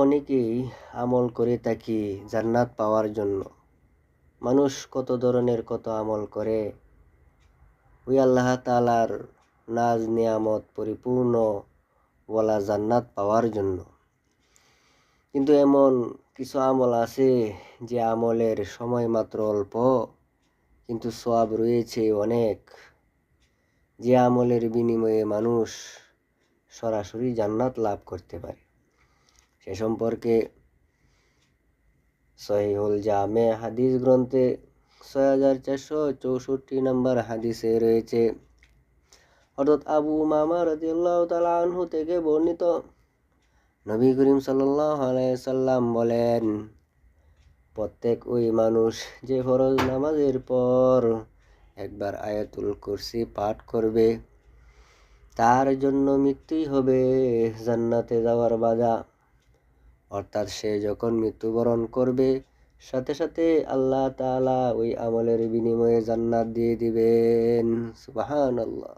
অনেকেই আমল করে থাকি জান্নাত পাওয়ার জন্য। মানুষ কত ধরনের কত আমল করে ওই আল্লাহ তাআলার নাজ নিয়ামত পরিপূর্ণ বলা জান্নাত পাওয়ার জন্য। কিন্তু এমন কিছু আমল আছে যে আমলের সময় মাত্র অল্প, কিন্তু সওয়াব রয়েছে অনেক। যে আমলের বিনিময়ে মানুষ সরাসরি জান্নাত লাভ করতে পারে। সে সম্পর্কে সহিহুল জামে হাদিস গ্রন্থে 6464 নম্বর হাদিসে রয়েছে, হযরত আবু উমামা রাদিয়াল্লাহু তাআলা আনহু থেকে বর্ণিত, নবী করিম সাল্লাল্লাহু আলাইহি সাল্লাম বলেন, প্রত্যেক ওই মানুষ যে ফরজ নামাজের পর একবার আয়াতুল কুরসি পাঠ করবে, তার জন্য মৃত্যুই হবে জান্নাতে যাওয়ার বাধা। অর্থাৎ সে যখন মৃত্যুবরণ করবে, সাথে সাথে আল্লাহ তাআলা ওই আমলের বিনিময়ে জান্নাত দিয়ে দিবেন। সুবহানাল্লাহ।